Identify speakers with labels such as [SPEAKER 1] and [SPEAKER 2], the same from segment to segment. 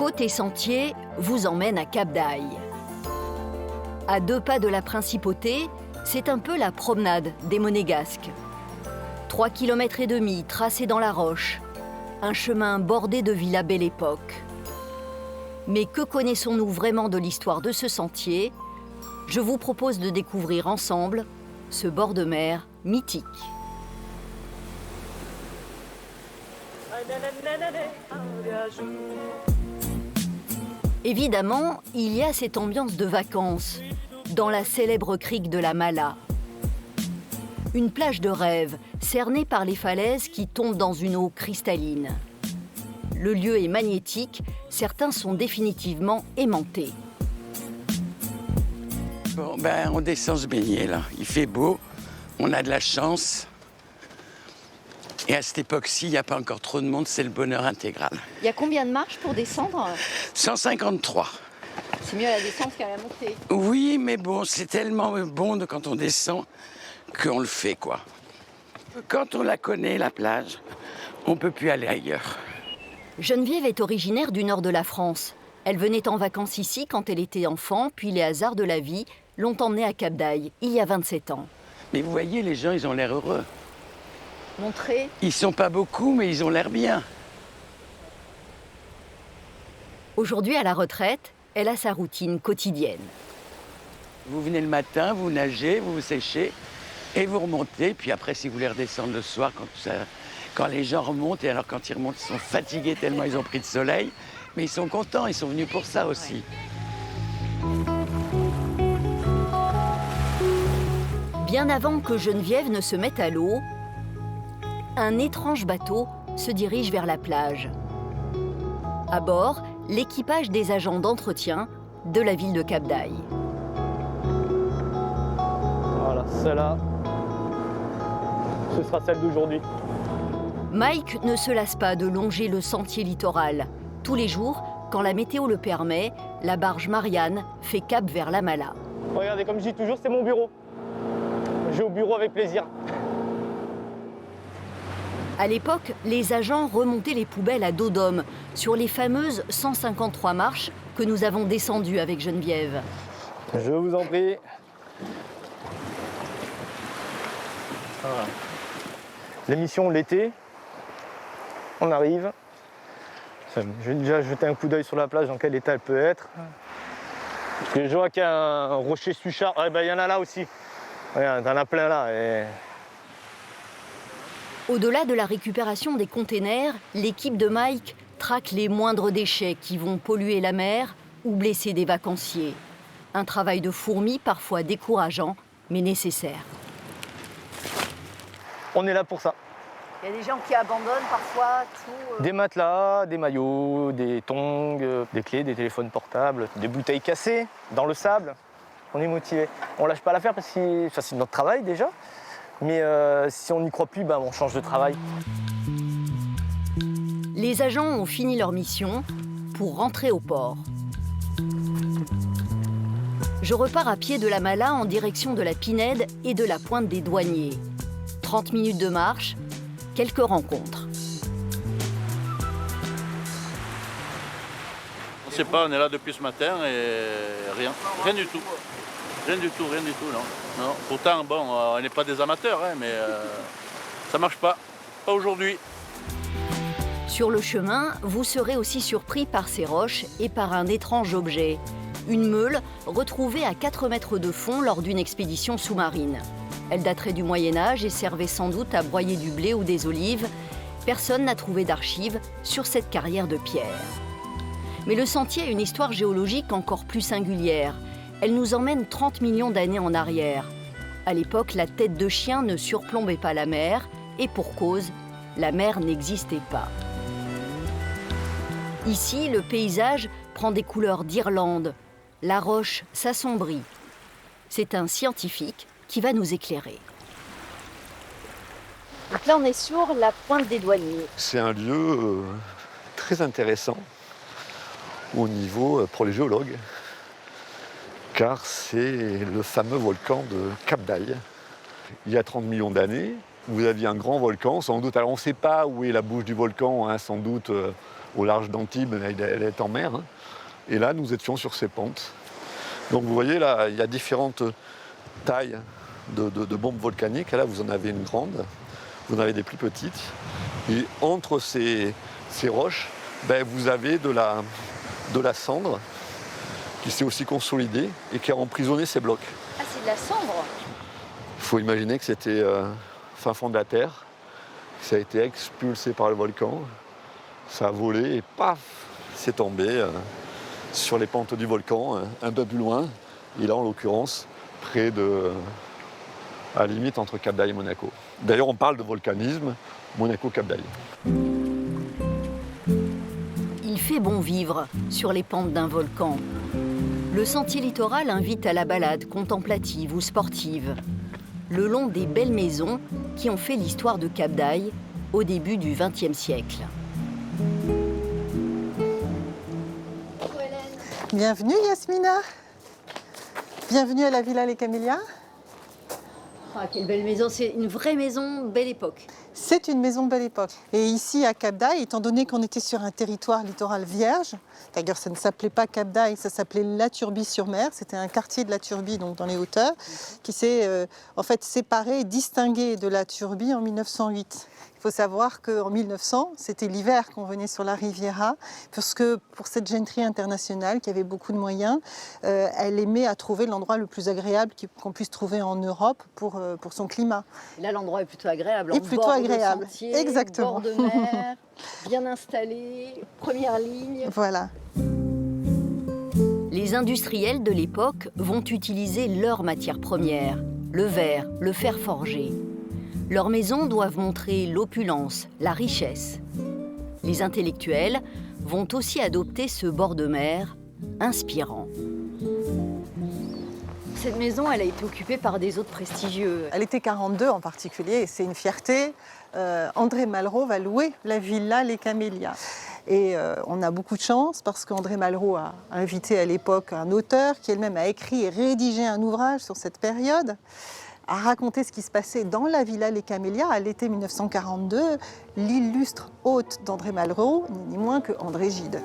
[SPEAKER 1] Côte et sentiers vous emmènent à Cap d'Aille. À 2 pas de la principauté, c'est un peu la promenade des Monégasques. 3,5 km tracés dans la roche, un chemin bordé de villas Belle Époque. Mais que connaissons-nous vraiment de l'histoire de ce sentier? Je vous propose de découvrir ensemble ce bord de mer mythique. Évidemment, il y a cette ambiance de vacances dans la célèbre crique de la Mala. Une plage de rêve, cernée par les falaises qui tombent dans une eau cristalline. Le lieu est magnétique, certains sont définitivement aimantés.
[SPEAKER 2] Bon, on descend se baigner là. Il fait beau, on a de la chance. Et à cette époque-ci, il n'y a pas encore trop de monde, c'est le bonheur intégral.
[SPEAKER 1] Il y a combien de marches pour descendre?
[SPEAKER 2] 153.
[SPEAKER 1] C'est mieux à la descente qu'à la montée.
[SPEAKER 2] Oui, mais bon, c'est tellement bon quand on descend qu'on le fait, quoi. Quand on la connaît, la plage, on ne peut plus aller ailleurs.
[SPEAKER 1] Geneviève est originaire du nord de la France. Elle venait en vacances ici quand elle était enfant, puis les hasards de la vie l'ont emmenée à Cap d'Aille, il y a 27 ans.
[SPEAKER 2] Mais vous voyez, les gens, ils ont l'air heureux.
[SPEAKER 1] Montrez.
[SPEAKER 2] Ils sont pas beaucoup, mais ils ont l'air bien.
[SPEAKER 1] Aujourd'hui, à la retraite, elle a sa routine quotidienne.
[SPEAKER 2] Vous venez le matin, vous nagez, vous vous séchez et vous remontez. Puis après, si vous voulez redescendre le soir, quand les gens remontent, et alors quand ils remontent, ils sont fatigués tellement ils ont pris de soleil. Mais ils sont contents, ils sont venus pour ça aussi.
[SPEAKER 1] Bien avant que Geneviève ne se mette à l'eau, un étrange bateau se dirige vers la plage. À bord, l'équipage des agents d'entretien de la ville de Cap d'Aille.
[SPEAKER 3] Voilà, celle-là, ce sera celle d'aujourd'hui.
[SPEAKER 1] Mike ne se lasse pas de longer le sentier littoral. Tous les jours, quand la météo le permet, la barge Marianne fait cap vers la Mala.
[SPEAKER 3] Regardez, comme je dis toujours, c'est mon bureau. Je vais au bureau avec plaisir.
[SPEAKER 1] À l'époque, les agents remontaient les poubelles à dos d'homme sur les fameuses 153 marches que nous avons descendues avec Geneviève.
[SPEAKER 3] Je vous en prie. Voilà. L'émission l'été, on arrive. Je vais déjà jeter un coup d'œil sur la plage, dans quel état elle peut être. Parce que je vois qu'il y a un rocher Suchard. Ah, il y en a là aussi. Regarde, il y en a plein là. Et...
[SPEAKER 1] Au-delà de la récupération des containers, l'équipe de Mike traque les moindres déchets qui vont polluer la mer ou blesser des vacanciers. Un travail de fourmi parfois décourageant, mais nécessaire.
[SPEAKER 3] On est là pour ça.
[SPEAKER 1] Il y a des gens qui abandonnent parfois tout.
[SPEAKER 3] Des matelas, des maillots, des tongs, des clés, des téléphones portables, des bouteilles cassées dans le sable. On est motivé. On lâche pas l'affaire parce que c'est notre travail déjà. Mais si on n'y croit plus, on change de travail.
[SPEAKER 1] Les agents ont fini leur mission pour rentrer au port. Je repars à pied de la Mala en direction de la Pinède et de la Pointe des Douaniers. 30 minutes de marche, quelques rencontres.
[SPEAKER 4] On ne sait pas, on est là depuis ce matin et rien du tout. Rien du tout, non. Pourtant, on n'est pas des amateurs, mais ça marche pas aujourd'hui.
[SPEAKER 1] Sur le chemin, vous serez aussi surpris par ces roches et par un étrange objet. Une meule retrouvée à 4 mètres de fond lors d'une expédition sous-marine. Elle daterait du Moyen-Âge et servait sans doute à broyer du blé ou des olives. Personne n'a trouvé d'archives sur cette carrière de pierre. Mais le sentier a une histoire géologique encore plus singulière. Elle nous emmène 30 millions d'années en arrière. À l'époque, la tête de chien ne surplombait pas la mer, et pour cause, la mer n'existait pas. Ici, le paysage prend des couleurs d'Irlande. La roche s'assombrit. C'est un scientifique qui va nous éclairer. Donc là, on est sur la Pointe des Douaniers.
[SPEAKER 5] C'est un lieu très intéressant au niveau pour les géologues, car c'est le fameux volcan de Cap d'Aille. Il y a 30 millions d'années, vous aviez un grand volcan, sans doute. Alors on ne sait pas où est la bouche du volcan, hein, sans doute au large d'Antibes, elle est en mer. Hein. Et là, nous étions sur ces pentes. Donc vous voyez, là, il y a différentes tailles de bombes volcaniques. Là, vous en avez une grande, vous en avez des plus petites. Et entre ces roches, ben, vous avez de la cendre qui s'est aussi consolidée et qui a emprisonné ces blocs.
[SPEAKER 1] Ah, c'est de la cendre?
[SPEAKER 5] Il faut imaginer que c'était fin fond de la terre, ça a été expulsé par le volcan, ça a volé et paf, c'est tombé sur les pentes du volcan, un peu plus loin, et là en l'occurrence, près de, à la limite entre Cap d'Aille et Monaco. D'ailleurs on parle de volcanisme, Monaco-Cap d'Aille.
[SPEAKER 1] Il fait bon vivre sur les pentes d'un volcan. Le sentier littoral invite à la balade contemplative ou sportive, le long des belles maisons qui ont fait l'histoire de Cap d'Aille au début du XXe siècle.
[SPEAKER 6] Bienvenue Yasmina. Bienvenue à la Villa Les Camélias.
[SPEAKER 1] Ah, quelle belle maison, c'est une vraie maison belle époque.
[SPEAKER 6] C'est une maison belle époque. Et ici à Cap d'Aille, étant donné qu'on était sur un territoire littoral vierge, d'ailleurs ça ne s'appelait pas Cap d'Aille, ça s'appelait La Turbie-sur-Mer, c'était un quartier de La Turbie, donc dans les hauteurs, qui s'est en fait séparé et distingué de La Turbie en 1908. Il faut savoir qu'en 1900, c'était l'hiver qu'on venait sur la Riviera, parce que pour cette gentry internationale qui avait beaucoup de moyens, elle aimait à trouver l'endroit le plus agréable qu'on puisse trouver en Europe pour son climat.
[SPEAKER 1] Et là, l'endroit est plutôt agréable.
[SPEAKER 6] Et plutôt agréable,
[SPEAKER 1] sentier,
[SPEAKER 6] exactement.
[SPEAKER 1] Bord de mer, bien installé, première ligne.
[SPEAKER 6] Voilà.
[SPEAKER 1] Les industriels de l'époque vont utiliser leurs matières premières, le verre, le fer forgé. Leurs maisons doivent montrer l'opulence, la richesse. Les intellectuels vont aussi adopter ce bord de mer inspirant. Cette maison, elle a été occupée par des hôtes prestigieux.
[SPEAKER 6] Elle était 42 en particulier, et c'est une fierté. André Malraux va louer la villa Les Camélias. Et on a beaucoup de chance parce qu'André Malraux a invité à l'époque un auteur qui elle-même a écrit et rédigé un ouvrage sur cette période, a raconté ce qui se passait dans la villa Les Camélias à l'été 1942. L'illustre hôte d'André Malraux, ni moins que André Gide.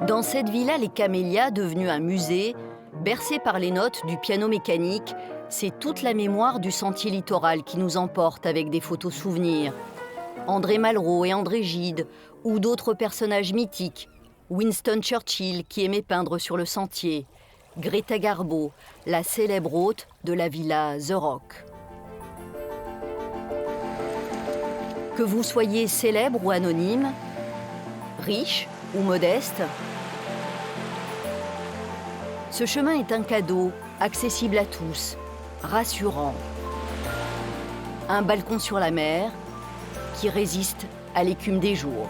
[SPEAKER 1] Dans cette villa Les Camélias, devenue un musée, bercé par les notes du piano mécanique, c'est toute la mémoire du sentier littoral qui nous emporte avec des photos souvenirs. André Malraux et André Gide, ou d'autres personnages mythiques. Winston Churchill qui aimait peindre sur le sentier. Greta Garbo, la célèbre hôte de la villa The Rock. Que vous soyez célèbre ou anonyme, riche ou modeste, ce chemin est un cadeau, accessible à tous, rassurant. Un balcon sur la mer qui résiste à l'écume des jours.